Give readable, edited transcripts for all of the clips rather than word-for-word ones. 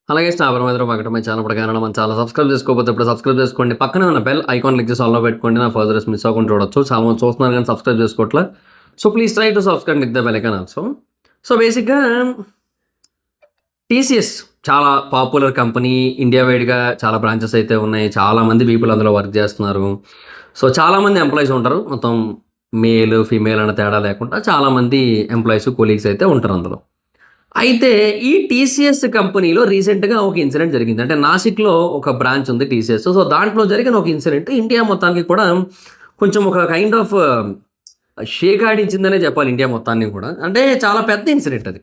అలాగే స్టాబర్ మీద ఒకటి మై ఛానల్ ప్రకారం మనం చాలా సబ్స్క్రైబ్ చేసుకోకపోతే ఇప్పుడు సబ్స్క్రైబ్ చేసుకోండి. పక్కనే ఉన్న బెల్ ఐకాన్ క్లిక్ చేసి ఆల్లో పెట్టుకోండి. నా ఫర్దర్స్ మిస్ అవ్వకుండా చూడొచ్చు. చాలా మంది చూస్తున్నారు కానీ సబ్స్క్రైబ్ చేసుకోవట్లే. So please try to subscribe with the bell icon also. So బేసిక్గా టీసీఎస్ చాలా పాపులర్ కంపెనీ. ఇండియా వైడ్గా చాలా బ్రాంచెస్ అయితే ఉన్నాయి. చాలామంది పీపుల్ అందులో వర్క్ చేస్తున్నారు. సో చాలామంది ఎంప్లాయీస్ ఉంటారు. మొత్తం మేల్ ఫీమేల్ అన్న తేడా లేకుండా చాలామంది ఎంప్లాయీస్ కొలీగ్స్ అయితే ఉంటారు అందులో. అయితే ఈ టీసీఎస్ కంపెనీలో రీసెంట్‌గా ఒక ఇన్సిడెంట్ జరిగింది. అంటే నాసిక్‌లో ఒక బ్రాంచ్ ఉంది టీసీఎస్. సో దాంట్లో జరిగిన ఒక ఇన్సిడెంట్ ఇండియా మొత్తానికి కూడా కొంచెం ఒక కైండ్ ఆఫ్ షేక్ ఆడించిందనే చెప్పాలి ఇండియా మొత్తాన్ని కూడా. అంటే చాలా పెద్ద ఇన్సిడెంట్ అది.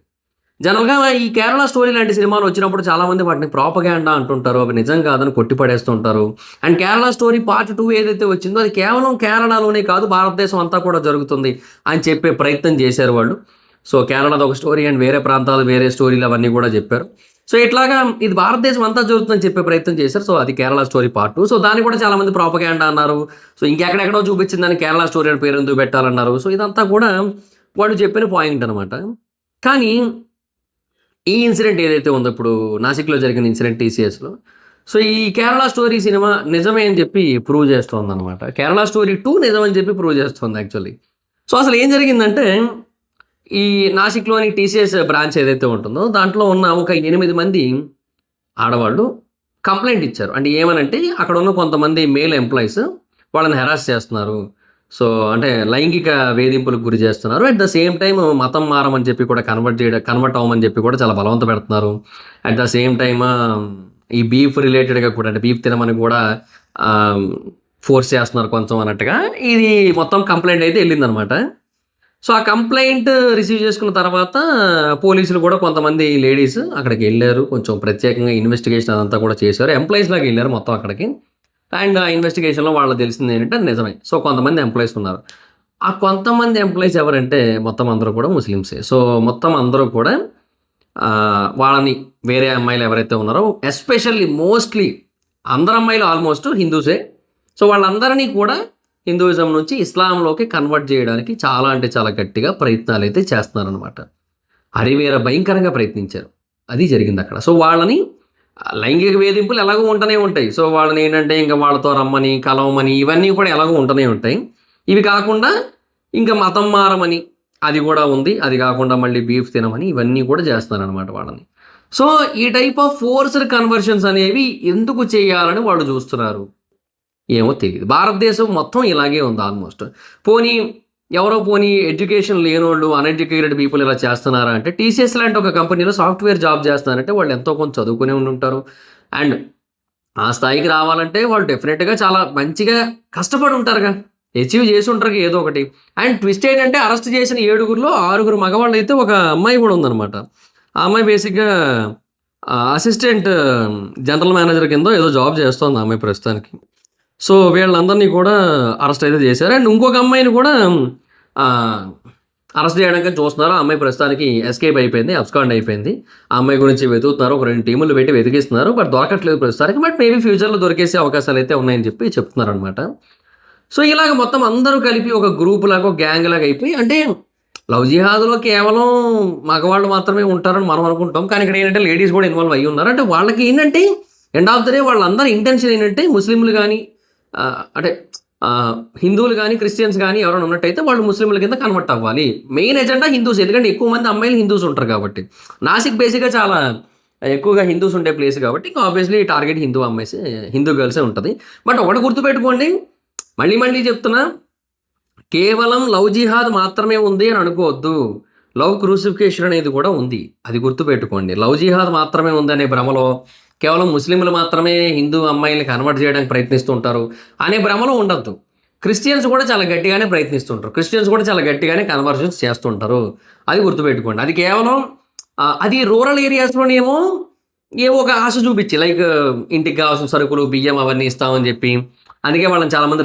జనరల్‌గా ఈ కేరళ స్టోరీ లాంటి సినిమాలు వచ్చినప్పుడు చాలామంది వాటిని ప్రాపగాండా అంటుంటారు. అవి నిజం కాదని కొట్టిపడేస్తుంటారు. అండ్ కేరళ స్టోరీ పార్ట్ 2 ఏదైతే వచ్చిందో అది కేవలం కేరళలోనే కాదు భారతదేశం అంతా కూడా జరుగుతుంది అని చెప్పే ప్రయత్నం చేశారు వాళ్ళు. సో కేరళది ఒక స్టోరీ అండ్ వేరే ప్రాంతాలు వేరే స్టోరీలు అవన్నీ కూడా చెప్పారు. సో ఇట్లాగా ఇది భారతదేశం అంతా జరుగుతుందని చెప్పే ప్రయత్నం చేశారు. సో అది కేరళ స్టోరీ పార్ట్ 2. సో దాన్ని కూడా చాలామంది ప్రాపగాండా అన్నారు. సో ఇంకెక్కడెక్కడో చూపించిందని కేరళ స్టోరీ అని పేరు ఎందుకు పెట్టాలన్నారు. సో ఇదంతా కూడా వాళ్ళు చెప్పిన పాయింట్ అనమాట. కానీ ఈ ఇన్సిడెంట్ ఏదైతే ఉందో ఇప్పుడు నాసిక్లో జరిగిన ఇన్సిడెంట్ టీసీఎస్లో, సో ఈ కేరళ స్టోరీ సినిమా నిజమే అని చెప్పి ప్రూవ్ చేస్తుంది అనమాట. కేరళ స్టోరీ 2 నిజమని చెప్పి ప్రూవ్ చేస్తుంది యాక్చువల్లీ. సో అసలు ఏం జరిగిందంటే ఈ నాసిక్లోని టీసీఎస్ బ్రాంచ్ ఏదైతే ఉంటుందో దాంట్లో ఉన్న ఒక 8 మంది ఆడవాళ్ళు కంప్లైంట్ ఇచ్చారు. అంటే ఏమనంటే అక్కడ ఉన్న కొంతమంది మేల్ ఎంప్లాయీస్ వాళ్ళని హెరాస్ చేస్తున్నారు. సో అంటే లైంగిక వేధింపులకు గురి చేస్తున్నారు. అట్ ద సేమ్ టైం మతం మారమని చెప్పి కూడా కన్వర్ట్ అవ్వమని చెప్పి కూడా చాలా బలవంత పెడుతున్నారు. అట్ ద సేమ్ టైమ్ ఈ బీఫ్ రిలేటెడ్గా కూడా అంటే బీఫ్ తినమని కూడా ఫోర్స్ చేస్తున్నారు కొంచెం అన్నట్టుగా ఇది మొత్తం కంప్లైంట్ అయితే వెళ్ళిందనమాట. సో ఆ కంప్లైంట్ రిసీవ్ చేసుకున్న తర్వాత పోలీసులు కూడా కొంతమంది లేడీస్ అక్కడికి వెళ్ళారు. కొంచెం ప్రత్యేకంగా ఇన్వెస్టిగేషన్ అదంతా కూడా చేశారు. ఎంప్లాయీస్ లాగా వెళ్ళారు మొత్తం అక్కడికి. అండ్ ఆ ఇన్వెస్టిగేషన్లో వాళ్ళకి తెలిసింది ఏంటంటే నిజమే. సో కొంతమంది ఎంప్లాయీస్ ఉన్నారు. ఆ కొంతమంది ఎంప్లాయీస్ ఎవరంటే మొత్తం అందరూ కూడా ముస్లిమ్సే. సో మొత్తం అందరూ కూడా వాళ్ళని వేరే అమ్మాయిలు ఎవరైతే ఉన్నారో ఎస్పెషల్లీ మోస్ట్లీ అందరు అమ్మాయిలు ఆల్మోస్ట్ హిందూసే. సో వాళ్ళందరినీ కూడా హిందూయిజం నుంచి ఇస్లాంలోకి కన్వర్ట్ చేయడానికి చాలా అంటే చాలా గట్టిగా ప్రయత్నాలు అయితే చేస్తున్నారనమాట. హరివేర భయంకరంగా ప్రయత్నించారు. అది జరిగింది అక్కడ. సో వాళ్ళని లైంగిక వేధింపులు ఎలాగో ఉంటూనే ఉంటాయి. సో వాళ్ళని ఏంటంటే ఇంకా వాళ్ళతో రమ్మని కలవమని ఇవన్నీ కూడా ఎలాగో ఉంటూనే ఉంటాయి. ఇవి కాకుండా ఇంకా మతం మారమని అది కూడా ఉంది. అది కాకుండా మళ్ళీ బీఫ్ తినమని ఇవన్నీ కూడా చేస్తున్నారనమాట వాళ్ళని. సో ఈ టైప్ ఆఫ్ ఫోర్స్డ్ కన్వర్షన్స్ అనేవి ఎందుకు చేయాలని వాళ్ళు చూస్తున్నారు ఏమో తెలియదు. భారతదేశం మొత్తం ఇలాగే ఉంది ఆల్మోస్ట్. పోనీ ఎడ్యుకేషన్ లేనోళ్ళు అన్ఎడ్యుకేటెడ్ పీపుల్ ఇలా చేస్తున్నారా అంటే టీసీఎస్ లాంటి ఒక కంపెనీలో సాఫ్ట్వేర్ జాబ్ చేస్తున్నారంటే వాళ్ళు ఎంతో కొంత చదువుకునే ఉంటారు. అండ్ ఆ స్థాయికి రావాలంటే వాళ్ళు డెఫినెట్గా చాలా మంచిగా కష్టపడి ఉంటారుగా, అచీవ్ చేసి ఉంటారు ఏదో ఒకటి. అండ్ ట్విస్ట్ ఏంటంటే అరెస్ట్ చేసిన 7గురిలో 6 మగవాళ్ళు అయితే ఒక అమ్మాయి కూడా ఉందన్నమాట. ఆ అమ్మాయి బేసిక్గా అసిస్టెంట్ జనరల్ మేనేజర్ కింద ఏదో జాబ్ చేస్తుంది ఆ అమ్మాయి ప్రస్తుతానికి. సో వీళ్ళందరినీ కూడా అరెస్ట్ అయితే చేశారు. అండ్ ఇంకొక అమ్మాయిని కూడా అరెస్ట్ చేయడానికి చూస్తున్నారు. ఆ అమ్మాయి ప్రస్తుతానికి ఎస్కేప్ అయిపోయింది, అబ్స్కాండ్ అయిపోయింది. ఆ అమ్మాయి గురించి వెతుకుతున్నారు. ఒక 2 టీములు పెట్టి వెతికిస్తున్నారు. బట్ దొరకట్లేదు ప్రస్తుతానికి. బట్ మేబీ ఫ్యూచర్లో దొరికేసే అవకాశాలు అయితే ఉన్నాయని చెప్పి చెప్తున్నారు అనమాట. సో ఇలాగ మొత్తం అందరూ కలిపి ఒక గ్రూప్ లాగా ఒక గ్యాంగ్ లాగా అయిపోయి అంటే లవ్ జిహాద్లో కేవలం మగవాళ్ళు మాత్రమే ఉంటారని మనం అనుకుంటాం. కానీ ఇక్కడ ఏంటంటే లేడీస్ కూడా ఇన్వాల్వ్ అయ్యి ఉన్నారు. అంటే వాళ్ళకి ఏంటంటే ఎండ్ ఆఫ్ ద డే వాళ్ళందరూ ఇంటెన్షన్ ఏంటంటే ముస్లింలు కానీ అంటే హిందువులు కానీ క్రిస్టియన్స్ కానీ ఎవరైనా ఉన్నట్టయితే వాళ్ళు ముస్లింల కింద కన్వర్ట్ అవ్వాలి. Main agenda Hindus. ఎందుకంటే ఎక్కువ మంది అమ్మాయిలు హిందూస్ ఉంటారు కాబట్టి. నాసిక్ బేసిక్గా చాలా ఎక్కువగా హిందూస్ ఉండే ప్లేస్ కాబట్టి ఇంకా ఆబ్వియస్లీ టార్గెట్ హిందూ అమ్మాయిసే, హిందూ గర్ల్సే ఉంటుంది. బట్ ఒకటి గుర్తుపెట్టుకోండి, మళ్ళీ చెప్తున్నా, కేవలం లవ్ జిహాద్ మాత్రమే ఉంది అని అనుకోవద్దు. లవ్ క్రూసిఫికేషన్ అనేది కూడా ఉంది. అది గుర్తుపెట్టుకోండి. లవ్ జిహాద్ మాత్రమే ఉందనే భ్రమలో కేవలం ముస్లింలు మాత్రమే హిందూ అమ్మాయిల్ని కన్వర్ట్ చేయడానికి ప్రయత్నిస్తుంటారు అనే భ్రమలో ఉండద్దు. క్రిస్టియన్స్ కూడా చాలా గట్టిగానే ప్రయత్నిస్తుంటారు. క్రిస్టియన్స్ కూడా చాలా గట్టిగానే కన్వర్షన్స్ చేస్తుంటారు. అది గుర్తుపెట్టుకోండి. అది కేవలం అది రూరల్ ఏరియాస్లోనేమో ఏవో ఒక ఆశ చూపించి లైక్ ఇంటికి కావాల్సిన సరుకులు బియ్యం అవన్నీ ఇస్తామని చెప్పి, అందుకే వాళ్ళని చాలామంది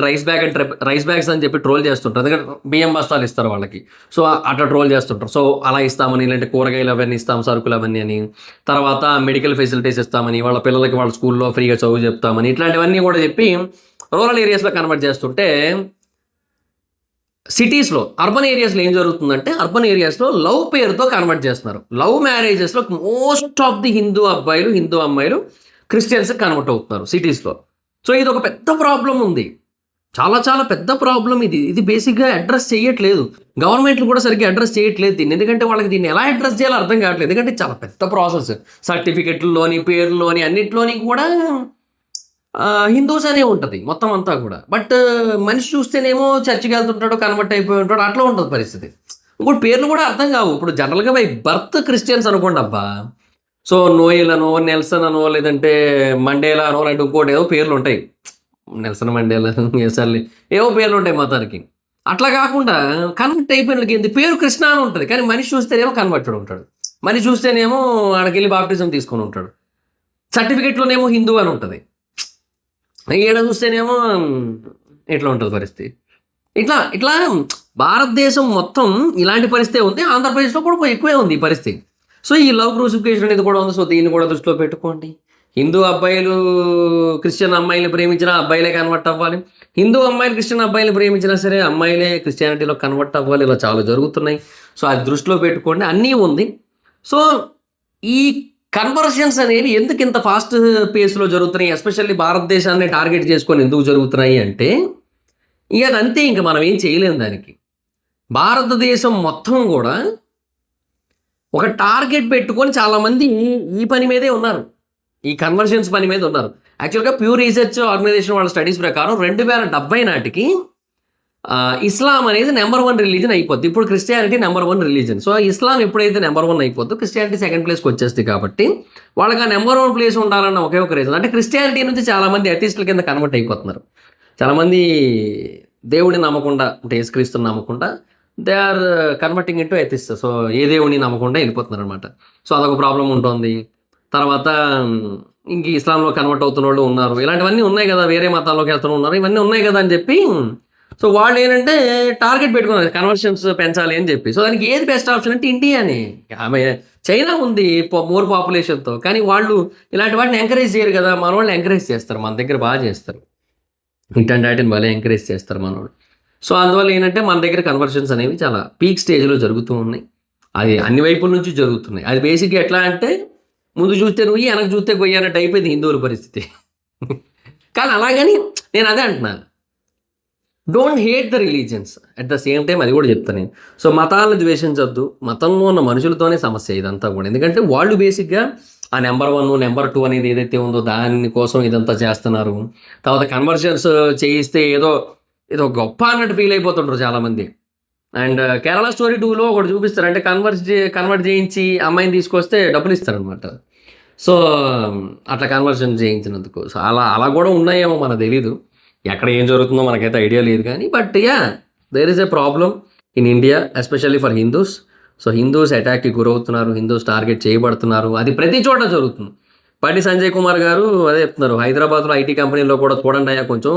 రైస్ బ్యాగ్స్ అని చెప్పి ట్రోల్ చేస్తుంటారు. ఎందుకంటే బియ్యం బస్తాలు ఇస్తారు వాళ్ళకి. సో అట్లా ట్రోల్ చేస్తుంటారు. సో అలా ఇస్తామని, ఇలాంటి కూరగాయలు అవన్నీ ఇస్తాం, సరుకులు అవన్నీ అని, తర్వాత మెడికల్ ఫెసిలిటీస్ ఇస్తామని, వాళ్ళ పిల్లలకి వాళ్ళ స్కూల్లో ఫ్రీగా చదువు చెప్తామని, ఇట్లాంటివన్నీ కూడా చెప్పి రూరల్ ఏరియాస్లో కన్వర్ట్ చేస్తుంటే సిటీస్లో అర్బన్ ఏరియాస్లో ఏం జరుగుతుందంటే అర్బన్ ఏరియాస్లో లవ్ పేరుతో కన్వర్ట్ చేస్తున్నారు. లవ్ మ్యారేజెస్లో మోస్ట్ ఆఫ్ ది హిందూ అబ్బాయిలు హిందూ అమ్మాయిలు క్రిస్టియన్స్ కన్వర్ట్ అవుతున్నారు సిటీస్లో. సో ఇది ఒక పెద్ద ప్రాబ్లం ఉంది, చాలా చాలా పెద్ద ప్రాబ్లం ఇది బేసిక్గా అడ్రస్ చేయట్లేదు గవర్నమెంట్లు కూడా సరిగ్గా అడ్రస్ చేయట్లేదు దీన్ని. ఎందుకంటే వాళ్ళకి దీన్ని ఎలా అడ్రస్ చేయాలో అర్థం కావట్లేదు. ఎందుకంటే చాలా పెద్ద ప్రాసెస్, సర్టిఫికెట్లలోని పేర్లోని అన్నింటిలోని కూడా హిందూస్ అనే ఉంటుంది మొత్తం అంతా కూడా. బట్ మనిషి చూస్తేనేమో చర్చికి వెళ్తుంటాడు, కన్వర్ట్ అయిపోయి ఉంటాడు, అట్లా ఉంటుంది పరిస్థితి. ఇంకోటి పేర్లు కూడా అర్థం కావు. ఇప్పుడు జనరల్గా బై బర్త్ క్రిస్టియన్స్ అనుకోండి అబ్బా, సో నోయల్ అనో నెల్సన్ అనో లేదంటే మండేలా అనో లాంటి ఇంకోటి ఏవో పేర్లు ఉంటాయి, నెల్సన్ మండేలా ఎసర్లీ ఏవో పేర్లు ఉంటాయి మతానికి. అట్లా కాకుండా కన్వర్ట్ అయిపోయిన ఏంది పేరు కృష్ణ అని ఉంటుంది, కానీ మనిషి చూస్తేనేమో కన్వర్టెడ్ ఉంటాడు, మనిషి చూస్తేనేమో ఆడకెళ్ళి బాప్టిజం తీసుకొని ఉంటాడు, సర్టిఫికెట్లోనేమో హిందూ అని ఉంటుంది, ఈడ చూస్తేనేమో ఇట్లా ఉంటుంది పరిస్థితి. ఇట్లా ఇట్లా భారతదేశం మొత్తం ఇలాంటి పరిస్థితి ఉంది. ఆంధ్రప్రదేశ్లో కూడా ఎక్కువే ఉంది ఈ పరిస్థితి. సో ఈ లవ్ క్రూసిఫికేషన్ అనేది కూడా ఉంది. సో దీన్ని కూడా దృష్టిలో పెట్టుకోండి. హిందూ అబ్బాయిలు క్రిస్టియన్ అమ్మాయిని ప్రేమించినా అబ్బాయిలే కన్వర్ట్ అవ్వాలి, హిందూ అమ్మాయిలు క్రిస్టియన్ అబ్బాయిలు ప్రేమించినా సరే అమ్మాయిలే క్రిస్టియానిటీలో కన్వర్ట్ అవ్వాలి. ఇలా చాలా జరుగుతున్నాయి. సో అది దృష్టిలో పెట్టుకోండి, అన్నీ ఉంది. సో ఈ కన్వర్షన్స్ అనేవి ఎందుకు ఇంత ఫాస్ట్ పేస్లో జరుగుతున్నాయి, ఎస్పెషల్లీ భారతదేశాన్ని టార్గెట్ చేసుకొని ఎందుకు జరుగుతున్నాయి అంటే ఇక అదంతే, ఇంకా మనం ఏం చేయలేము దానికి. భారతదేశం మొత్తం కూడా ఒక టార్గెట్ పెట్టుకొని చాలామంది ఈ పని మీదే ఉన్నారు, ఈ కన్వర్షన్స్ పని మీద ఉన్నారు. యాక్చువల్గా ప్యూ రీసెర్చ్ ఆర్గనైజేషన్ వాళ్ళ స్టడీస్ ప్రకారం 2070 నాటికి ఇస్లాం అనేది నెంబర్ 1 రిలీజన్ అయిపోద్ది. ఇప్పుడు క్రిస్టియానిటీ నెంబర్ 1 రిలీజన్. సో ఇస్లాం ఎప్పుడైతే నెంబర్ 1 అయిపోద్దో క్రిస్టియానిటీ సెకండ్ ప్లేస్కి వచ్చేస్తుంది. కాబట్టి వాళ్ళకి ఆ నెంబర్ 1 ప్లేస్ ఉండాలన్న ఒకే ఒక రీజన్. అంటే క్రిస్టియానిటీ నుంచి చాలామంది అథీస్టుల కింద కన్వర్ట్ అయిపోతున్నారు. చాలామంది దేవుడిని నమ్మకుండా, అంటే యేసుక్రీస్తుని నమ్మకుండా they are converting into atheist. So ఏ దేవుడిని నమ్మకుండా వెళ్ళిపోతున్నారు అనమాట. సో అదొక ప్రాబ్లం ఉంటుంది. తర్వాత ఇంక ఇస్లాంలో కన్వర్ట్ అవుతున్న వాళ్ళు ఉన్నారు, ఇలాంటివన్నీ ఉన్నాయి కదా, వేరే మతాల్లోకి వెళ్తూ ఉన్నారు, ఇవన్నీ ఉన్నాయి కదా అని చెప్పి సో వాళ్ళు ఏంటంటే టార్గెట్ పెట్టుకున్నారు కన్వర్షన్స్ పెంచాలి అని చెప్పి. సో దానికి ఏది బెస్ట్ ఆప్షన్ అంటే ఇండియానే. ఆమె చైనా ఉంది మోర్ పాపులేషన్తో, కానీ వాళ్ళు ఇలాంటి వాటిని ఎంకరేజ్ చేయరు కదా. మన వాళ్ళు ఎంకరేజ్ చేస్తారు, మన దగ్గర బాగా చేస్తారు, ఇంటర్నెట్ వాటిని భలే ఎంకరేజ్ చేస్తారు మన వాళ్ళు. సో అందువల్ల ఏంటంటే మన దగ్గర కన్వర్షన్స్ అనేవి చాలా పీక్ స్టేజ్లో జరుగుతూ ఉన్నాయి. అది అన్ని వైపుల నుంచి జరుగుతున్నాయి. అది బేసిక్గా ఎట్లా అంటే ముందు చూస్తే నువ్వు వెనక చూస్తే గొయ్యి అన్నట్టు అయిపోయింది హిందువుల పరిస్థితి. కానీ అలాగని నేను అదే అంటున్నాను, don't hate the religions at the same time. అది కూడా చెప్తాను నేను. సో మతాలను ద్వేషించొద్దు, మతంలో ఉన్న మనుషులతోనే సమస్య ఇదంతా కూడా. ఎందుకంటే వాళ్ళు బేసిక్గా ఆ నెంబర్ 1 నెంబర్ 2 అనేది ఏదైతే ఉందో దానికోసం ఇదంతా చేస్తున్నారు. తర్వాత కన్వర్షన్స్ చేయిస్తే ఏదో ఏదో గొప్ప అన్నట్టు ఫీల్ అయిపోతుంటారు చాలామంది. అండ్ కేరళ స్టోరీ 2లో ఒకటి చూపిస్తారు, అంటే కన్వర్ట్ చేయించి అమ్మాయిని తీసుకొస్తే డబ్బులు ఇస్తారనమాట. సో అట్లా కన్వర్షన్ చేయించినందుకు. సో అలా కూడా ఉన్నాయేమో మనకు తెలీదు, ఎక్కడ ఏం జరుగుతుందో మనకైతే ఐడియా లేదు. కానీ but there is a problem in India especially for Hindus. So Hindus అటాక్కి గురవుతున్నారు, హిందూస్ టార్గెట్ చేయబడుతున్నారు. అది ప్రతి చోట జరుగుతుంది. బండి సంజయ్ కుమార్ గారు అదే చెప్తున్నారు, హైదరాబాద్లో ఐటీ కంపెనీలో కూడా చూడండి అయ్యా, కొంచెం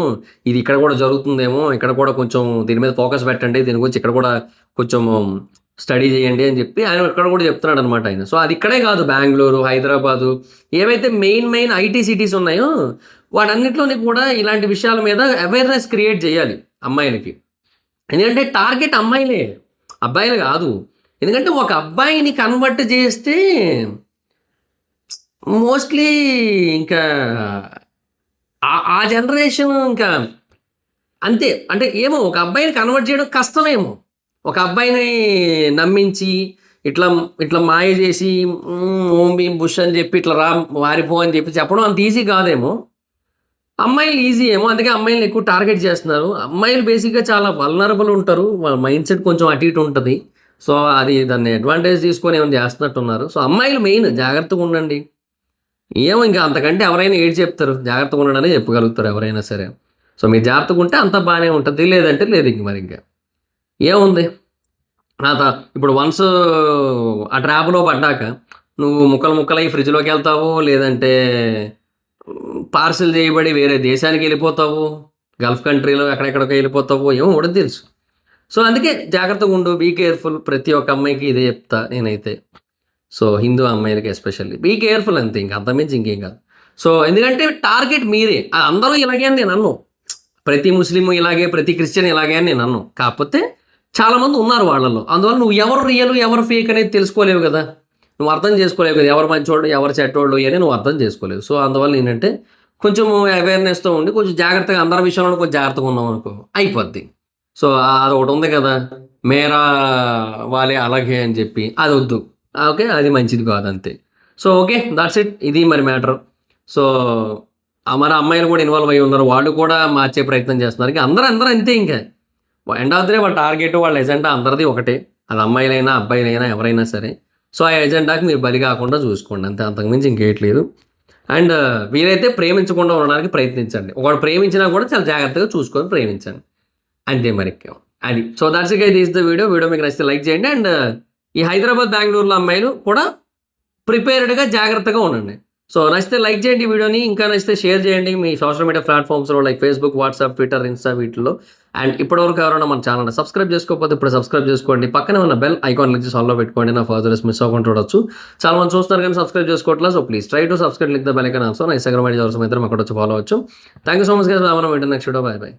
ఇది ఇక్కడ కూడా జరుగుతుందేమో, ఇక్కడ కూడా కొంచెం దీని మీద ఫోకస్ పెట్టండి, దీని గురించి ఇక్కడ కూడా కొంచెం స్టడీ చేయండి అని చెప్పి ఆయన ఇక్కడ కూడా చెప్తున్నాడు అనమాట ఆయన. సో అది ఇక్కడే కాదు, బెంగళూరు, హైదరాబాదు, ఏవైతే మెయిన్ ఐటీ సిటీస్ ఉన్నాయో వాటన్నిటిలోని కూడా ఇలాంటి విషయాల మీద అవేర్నెస్ క్రియేట్ చేయాలి అమ్మాయిలకి. ఎందుకంటే టార్గెట్ అమ్మాయిలే, అబ్బాయిలు కాదు. ఎందుకంటే ఒక అబ్బాయిని కన్వర్ట్ చేస్తే మోస్ట్లీ ఇంకా ఆ జనరేషన్ ఇంకా అంతే. అంటే ఏమో ఒక అబ్బాయిని కన్వర్ట్ చేయడం కష్టమేమో, ఒక అబ్బాయిని నమ్మించి ఇట్లా మాయ చేసి ఓం భీం బుష్ అని చెప్పి ఇట్లా వారిపో అని చెప్పి చెప్పడం అంత ఈజీ కాదేమో. అమ్మాయిలు ఈజీ ఏమో, అందుకే అమ్మాయిలు ఎక్కువ టార్గెట్ చేస్తున్నారు. అమ్మాయిలు బేసిక్గా చాలా వల్నరబుల్ ఉంటారు, వాళ్ళ మైండ్ సెట్ కొంచెం అటు ఇటు ఉంటుంది. సో అది దాన్ని అడ్వాంటేజ్ తీసుకొని ఏమైనా చేస్తున్నట్టున్నారు. సో అమ్మాయిలు మెయిన్ జాగ్రత్తగా ఉండండి. ఏమో ఇంకా అంతకంటే ఎవరైనా ఏడు చెప్తారు, జాగ్రత్తగా ఉండడనే చెప్పగలుగుతారు ఎవరైనా సరే. సో మీరు జాగ్రత్తగా ఉంటే అంతా బాగానే ఉంటుంది, లేదంటే లేదు. ఇంక మరి ఇంకా ఏముంది, ఇప్పుడు వన్స్ ఆ ట్రాప్లో పడ్డాక నువ్వు ముక్కలై ఫ్రిడ్జ్లోకి వెళ్తావు, లేదంటే పార్సిల్ చేయబడి వేరే దేశానికి వెళ్ళిపోతావు, గల్ఫ్ కంట్రీలో ఎక్కడెక్కడికి వెళ్ళిపోతావు, ఏమో ఉండదు తెలుసు. సో అందుకే జాగ్రత్తగా ఉండు, బీ కేర్ఫుల్. ప్రతి ఒక్క అమ్మాయికి ఇదే చెప్తా నేనైతే. సో హిందూ అమ్మాయిలకి ఎస్పెషల్లీ బీ కేర్ఫుల్ అంతే, ఇంకా అంతమించి ఇంకేం కాదు. సో ఎందుకంటే టార్గెట్ మీరే. అందరూ ఇలాగే అని నేను అన్ను, ప్రతి ముస్లిం ఇలాగే, ప్రతి క్రిస్టియన్ ఇలాగే అని నేను అన్ను. కాకపోతే చాలామంది ఉన్నారు వాళ్ళలో. అందువల్ల నువ్వు ఎవరు రియల్, ఎవరు ఫేక్ అనేది తెలుసుకోలేవు కదా! నువ్వు అర్థం చేసుకోలేవు కదా! ఎవరు మంచోళ్ళు, ఎవరు చెడ్డోళ్ళు అని నువ్వు అర్థం చేసుకోలేవు. సో, అందువల్ల ఏంటంటే కొంచెము అవేర్‌నెస్‌తో ఉండి కొంచెం జాగ్రత్తగా అందరి విషయంలోనూ కొంచెం జాగ్రత్తగా ఉన్నామనుకో అయిపోద్ది. సో, అదొకటి ఉంది కదా! మేరా వాలే అలాగే అని చెప్పి అదొద్దు. ఓకే. అది మంచిది కాదంతే. So, okay. That's it. ఇది మరి మ్యాటర్. సో, మరి అమ్మాయిలు కూడా ఇన్వాల్వ్ అయ్యి ఉన్నారు. వాళ్ళు కూడా మార్చే ప్రయత్నం చేస్తున్నారు. ఇంక అందరూ అంతే ఇంక. ఎండ్ ఆఫ్ ది డే వాళ్ళ టార్గెట్, వాళ్ళ ఎజెండా అందరిది ఒకటే. అది అమ్మాయిలైనా, అబ్బాయిలైనా ఎవరైనా సరే. సో, ఆ ఎజెండాకి మీరు బలి కాకుండా చూసుకోండి అంతే. అంతకుమించి ఇంకేయట్లేదు. అండ్ వీలైతే ప్రేమించకుండా ఉండడానికి ప్రయత్నించండి. ఒకవేళ ప్రేమించినా కూడా చాలా జాగ్రత్తగా చూసుకొని ప్రేమించండి. అంతే మరి. అది. So, that's it guys. This the video. Video మీకు నచ్చితే లైక్ చేయండి. అండ్ ఈ హైదరాబాద్, బెంగుళూరులో అమ్మాయిలు కూడా ప్రిపేర్డ్‌గా జాగ్రత్తగా ఉండండి. సో, నచ్చితే లైక్ చేయండి ఈ వీడియోని. ఇంకా నచ్చితే షేర్ చేయండి మీ సోషల్ మీడియా ప్లాట్‌ఫామ్స్‌లో like Facebook, WhatsApp, Twitter, Insta వీటిల్లో. అండ్ ఇప్పటివరకు ఎవరైనా మన ఛానెల్‌ని సబ్స్క్రైబ్ చేసుకోకపోతే ఇప్పుడు సబ్స్క్రైబ్ చేసుకోండి. పక్కనే ఉన్న బెల్ ఐకాన్ క్లిక్ చేసి ఆల్‌లో పెట్టుకోండి. నా ఫర్దర్స్ మిస్ అవ్వకుండా చూడొచ్చు. చాలా మంది చూస్తున్నారు కానీ సబ్స్క్రైబ్ చేసుకోవట్లా. So, please try to subscribe, click the bell icon also. నా ఇన్‌స్టాగ్రామ్ ఐడీ ఎవరి ఇద్దరం అక్కడ వచ్చి ఫాలో అవ్వచ్చు. Thank you so much guys. మనం నెక్స్ట్ వీడియో. Bye by.